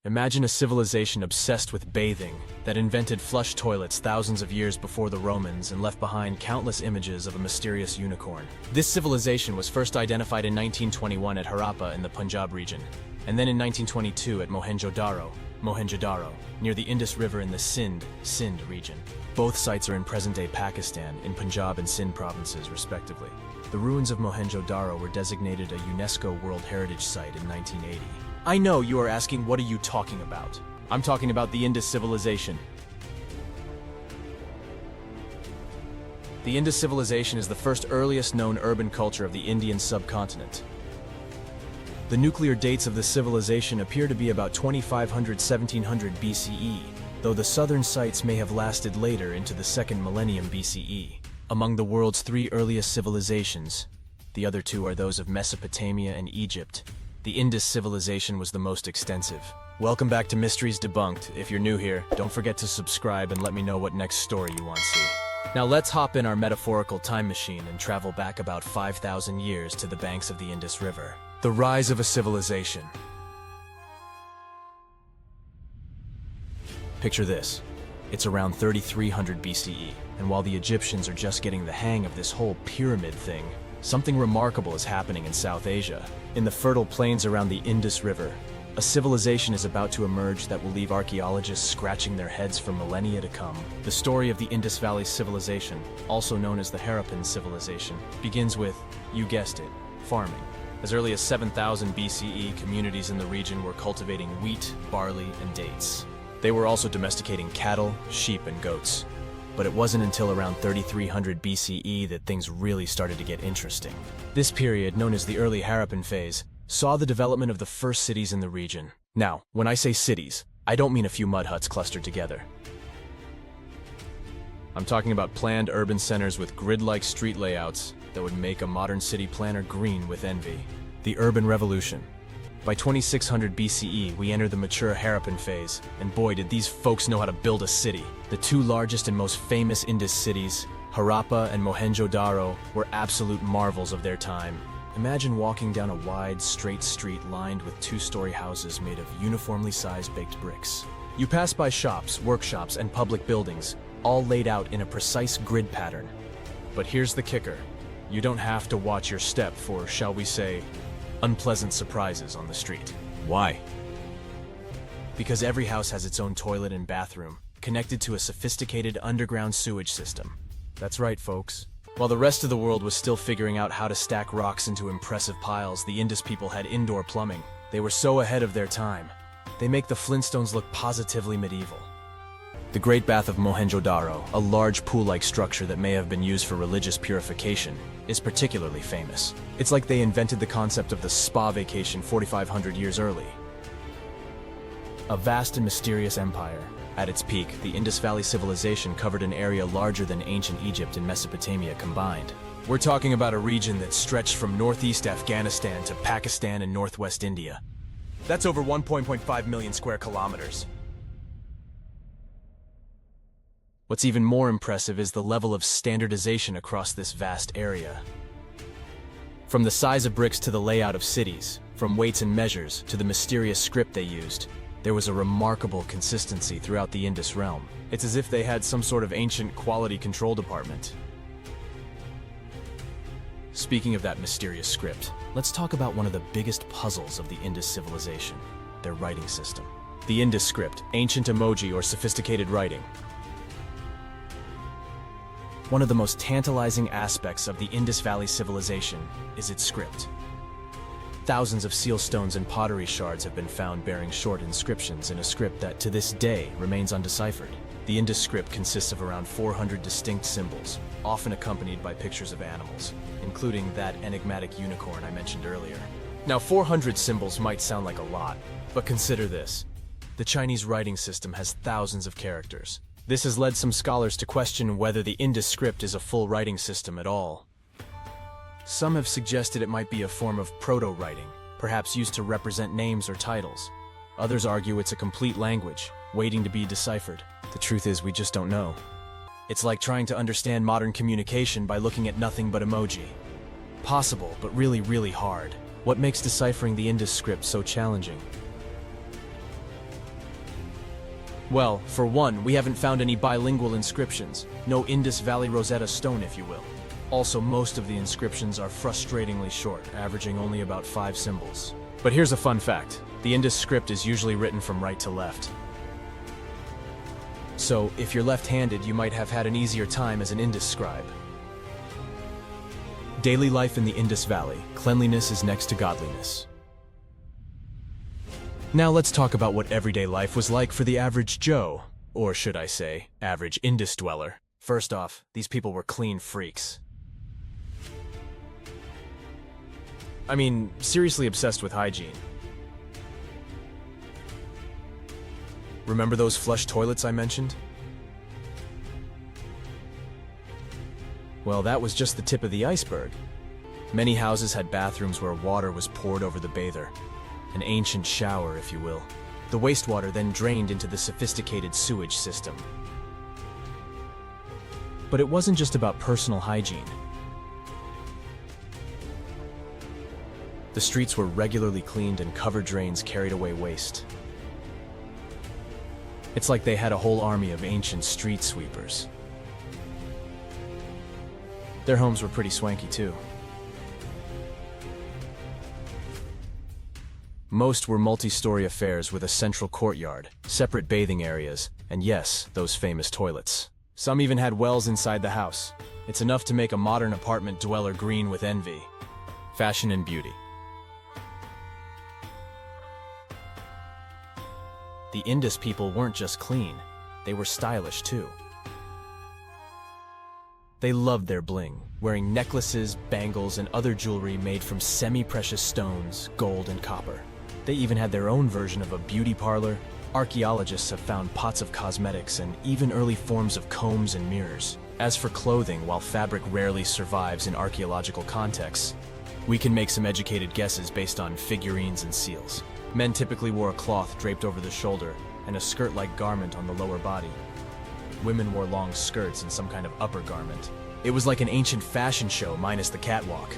Imagine a civilization obsessed with bathing, that invented flush toilets thousands of years before the Romans and left behind countless images of a mysterious unicorn. This civilization was first identified in 1921 at Harappa in the Punjab region, and then in 1922 at Mohenjo-Daro, near the Indus River in the Sindh region. Both sites are in present-day Pakistan, in Punjab and Sindh provinces, respectively. The ruins of Mohenjo-Daro were designated a UNESCO World Heritage Site in 1980. I know you are asking, what are you talking about? I'm talking about the Indus Civilization. The Indus Civilization is the first earliest known urban culture of the Indian subcontinent. The nuclear dates of the civilization appear to be about 2500–1700 BCE, though the southern sites may have lasted later into the second millennium BCE. Among the world's three earliest civilizations, the other two are those of Mesopotamia and Egypt. The Indus civilization was the most extensive. Welcome back to Mysteries Debunked. If you're new here, don't forget to subscribe and let me know what next story you want to see. Now let's hop in our metaphorical time machine and travel back about 5,000 years to the banks of the Indus River. The rise of a civilization. Picture this. It's around 3300 BCE, and while the Egyptians are just getting the hang of this whole pyramid thing, something remarkable is happening in South Asia. In the fertile plains around the Indus River, a civilization is about to emerge that will leave archaeologists scratching their heads for millennia to come. The story of the Indus Valley Civilization, also known as the Harappan Civilization, begins with, you guessed it, farming. As early as 7000 BCE, communities in the region were cultivating wheat, barley, and dates. They were also domesticating cattle, sheep, and goats. But it wasn't until around 3300 BCE that things really started to get interesting. This period, known as the early Harappan phase, saw the development of the first cities in the region. Now, when I say cities, I don't mean a few mud huts clustered together. I'm talking about planned urban centers with grid-like street layouts that would make a modern city planner green with envy. The urban revolution. By 2600 BCE, we enter the mature Harappan phase, and boy did these folks know how to build a city. The two largest and most famous Indus cities, Harappa and Mohenjo-Daro, were absolute marvels of their time. Imagine walking down a wide, straight street lined with two-story houses made of uniformly sized baked bricks. You pass by shops, workshops, and public buildings, all laid out in a precise grid pattern. But here's the kicker. You don't have to watch your step for, shall we say, unpleasant surprises on the street. Why? Because every house has its own toilet and bathroom, connected to a sophisticated underground sewage system. That's right, folks. While the rest of the world was still figuring out how to stack rocks into impressive piles, the Indus people had indoor plumbing. They were so ahead of their time. They make the Flintstones look positively medieval. The Great Bath of Mohenjo-Daro, a large pool-like structure that may have been used for religious purification, is particularly famous. It's like they invented the concept of the spa vacation 4,500 years early. A vast and mysterious empire. At its peak, the Indus Valley Civilization covered an area larger than ancient Egypt and Mesopotamia combined. We're talking about a region that stretched from northeast Afghanistan to Pakistan and northwest India. That's over 1.5 million square kilometers. What's even more impressive is the level of standardization across this vast area. From the size of bricks to the layout of cities, from weights and measures to the mysterious script they used, there was a remarkable consistency throughout the Indus realm. It's as if they had some sort of ancient quality control department. Speaking of that mysterious script, let's talk about one of the biggest puzzles of the Indus civilization, their writing system. The Indus script, ancient emoji or sophisticated writing. One of the most tantalizing aspects of the Indus Valley Civilization is its script. Thousands of seal stones and pottery shards have been found bearing short inscriptions in a script that, to this day, remains undeciphered. The Indus script consists of around 400 distinct symbols, often accompanied by pictures of animals, including that enigmatic unicorn I mentioned earlier. Now, 400 symbols might sound like a lot, but consider this. The Chinese writing system has thousands of characters. This has led some scholars to question whether the Indus script is a full writing system at all. Some have suggested it might be a form of proto-writing, perhaps used to represent names or titles. Others argue it's a complete language, waiting to be deciphered. The truth is, we just don't know. It's like trying to understand modern communication by looking at nothing but emoji. Possible, but really, really hard. What makes deciphering the Indus script so challenging? Well, for one, we haven't found any bilingual inscriptions. No Indus Valley Rosetta Stone, if you will. Also, most of the inscriptions are frustratingly short, averaging only about 5 symbols. But here's a fun fact. The Indus script is usually written from right to left. So, if you're left-handed, you might have had an easier time as an Indus scribe. Daily life in the Indus Valley. Cleanliness is next to godliness. Now let's talk about what everyday life was like for the average Joe. Or should I say, average Indus dweller. First off, these people were clean freaks. I mean, seriously obsessed with hygiene. Remember those flush toilets I mentioned? Well, that was just the tip of the iceberg. Many houses had bathrooms where water was poured over the bather. An ancient shower, if you will. The wastewater then drained into the sophisticated sewage system. But it wasn't just about personal hygiene. The streets were regularly cleaned and cover drains carried away waste. It's like they had a whole army of ancient street sweepers. Their homes were pretty swanky too. Most were multi-story affairs with a central courtyard, separate bathing areas, and yes, those famous toilets. Some even had wells inside the house. It's enough to make a modern apartment dweller green with envy. Fashion and beauty. The Indus people weren't just clean, they were stylish too. They loved their bling, wearing necklaces, bangles, and other jewelry made from semi-precious stones, gold, and copper. They even had their own version of a beauty parlor. Archaeologists have found pots of cosmetics and even early forms of combs and mirrors. As for clothing, while fabric rarely survives in archaeological contexts, we can make some educated guesses based on figurines and seals. Men typically wore a cloth draped over the shoulder and a skirt-like garment on the lower body. Women wore long skirts and some kind of upper garment. It was like an ancient fashion show minus the catwalk.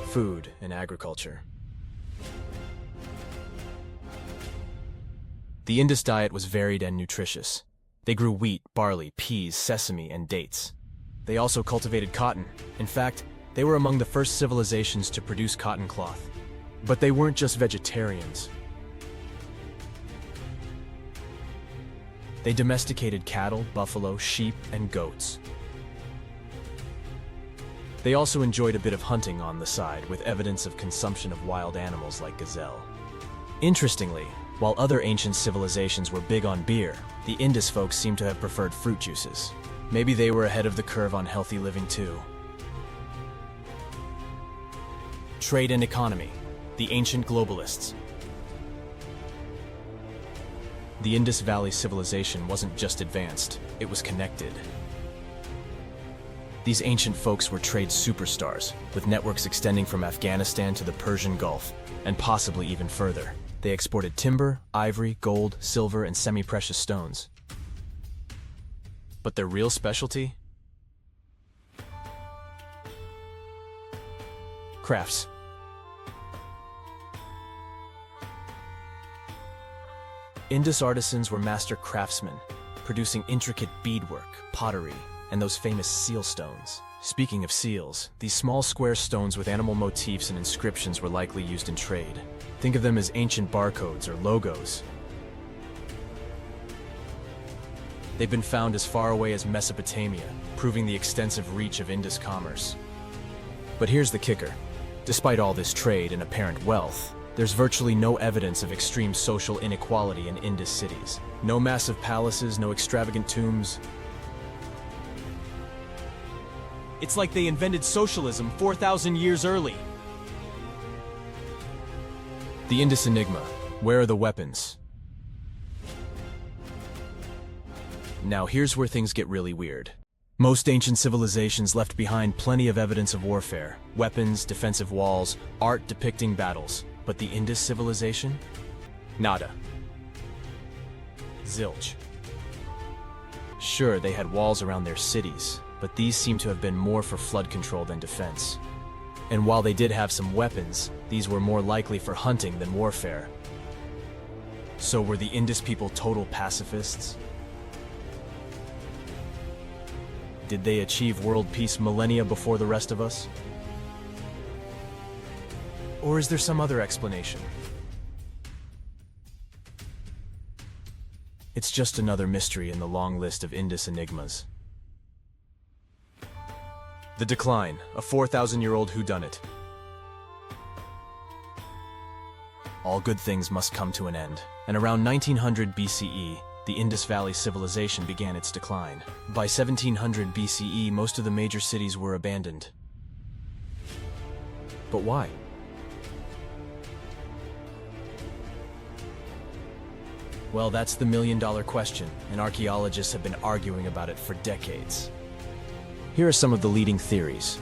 Food and agriculture. The Indus diet was varied and nutritious. They grew wheat, barley, peas, sesame, and dates. They also cultivated cotton. In fact, they were among the first civilizations to produce cotton cloth. But they weren't just vegetarians. They domesticated cattle, buffalo, sheep, and goats. They also enjoyed a bit of hunting on the side, with evidence of consumption of wild animals like gazelle. Interestingly, while other ancient civilizations were big on beer, the Indus folks seem to have preferred fruit juices. Maybe they were ahead of the curve on healthy living too. Trade and economy. The ancient globalists. The Indus Valley Civilization wasn't just advanced, it was connected. These ancient folks were trade superstars, with networks extending from Afghanistan to the Persian Gulf, and possibly even further. They exported timber, ivory, gold, silver, and semi-precious stones. But their real specialty? Crafts. Indus artisans were master craftsmen, producing intricate beadwork, pottery, and those famous seal stones. Speaking of seals, these small square stones with animal motifs and inscriptions were likely used in trade. Think of them as ancient barcodes or logos. They've been found as far away as Mesopotamia, proving the extensive reach of Indus commerce. But here's the kicker. Despite all this trade and apparent wealth, there's virtually no evidence of extreme social inequality in Indus cities. No massive palaces, no extravagant tombs. It's like they invented socialism 4,000 years early. The Indus Enigma. Where are the weapons? Now here's where things get really weird. Most ancient civilizations left behind plenty of evidence of warfare, weapons, defensive walls, art depicting battles. But the Indus civilization? Nada. Zilch. Sure, they had walls around their cities, but these seem to have been more for flood control than defense. And while they did have some weapons, these were more likely for hunting than warfare. So were the Indus people total pacifists? Did they achieve world peace millennia before the rest of us? Or is there some other explanation? It's just another mystery in the long list of Indus enigmas. The Decline, a 4,000-year-old whodunit. All good things must come to an end, and around 1900 BCE, the Indus Valley Civilization began its decline. By 1700 BCE, most of the major cities were abandoned. But why? Well, that's the million-dollar question, and archaeologists have been arguing about it for decades. Here are some of the leading theories.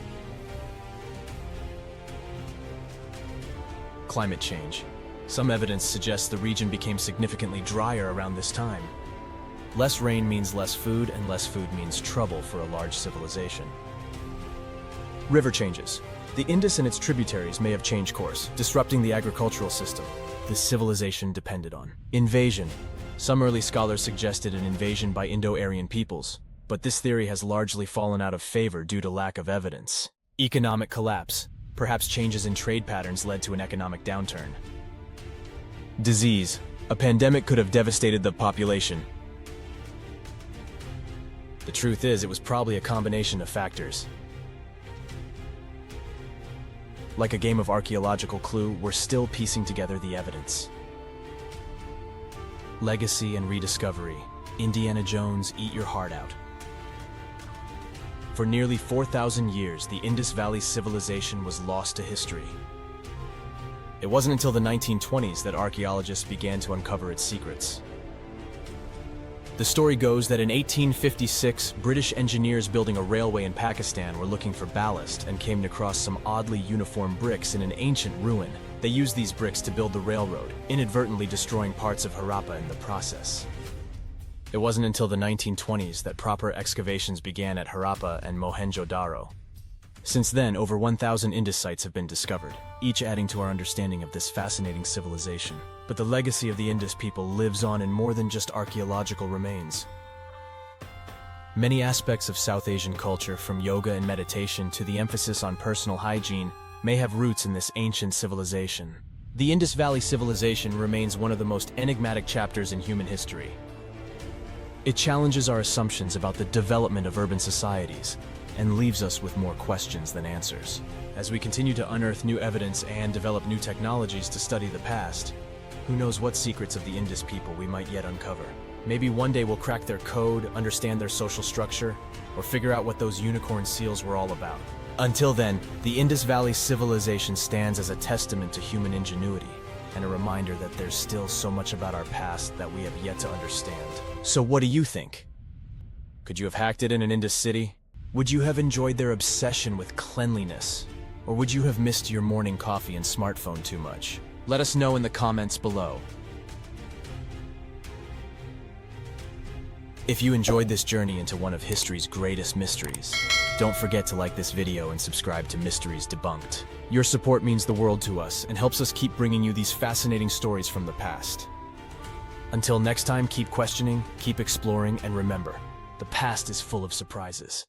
Climate change. Some evidence suggests the region became significantly drier around this time. Less rain means less food, and less food means trouble for a large civilization. River changes. The Indus and its tributaries may have changed course, disrupting the agricultural system the civilization depended on. Invasion. Some early scholars suggested an invasion by Indo-Aryan peoples, but this theory has largely fallen out of favor due to lack of evidence. Economic collapse. Perhaps changes in trade patterns led to an economic downturn. Disease. A pandemic could have devastated the population. The truth is, it was probably a combination of factors. Like a game of archaeological Clue, we're still piecing together the evidence. Legacy and rediscovery. Indiana Jones, eat your heart out. For nearly 4,000 years, the Indus Valley Civilization was lost to history. It wasn't until the 1920s that archaeologists began to uncover its secrets. The story goes that in 1856, British engineers building a railway in Pakistan were looking for ballast and came across some oddly uniform bricks in an ancient ruin. They used these bricks to build the railroad, inadvertently destroying parts of Harappa in the process. It wasn't until the 1920s that proper excavations began at Harappa and Mohenjo-Daro. Since then, over 1,000 Indus sites have been discovered, each adding to our understanding of this fascinating civilization. But the legacy of the Indus people lives on in more than just archaeological remains. Many aspects of South Asian culture, from yoga and meditation to the emphasis on personal hygiene, may have roots in this ancient civilization. The Indus Valley Civilization remains one of the most enigmatic chapters in human history. It challenges our assumptions about the development of urban societies and leaves us with more questions than answers. As we continue to unearth new evidence and develop new technologies to study the past, who knows what secrets of the Indus people we might yet uncover. Maybe one day we'll crack their code, understand their social structure, or figure out what those unicorn seals were all about. Until then, the Indus Valley Civilization stands as a testament to human ingenuity and a reminder that there's still so much about our past that we have yet to understand. So what do you think? Could you have hacked it in an Indus city? Would you have enjoyed their obsession with cleanliness? Or would you have missed your morning coffee and smartphone too much? Let us know in the comments below. If you enjoyed this journey into one of history's greatest mysteries, don't forget to like this video and subscribe to Mysteries Debunked. Your support means the world to us and helps us keep bringing you these fascinating stories from the past. Until next time, keep questioning, keep exploring, and remember, the past is full of surprises.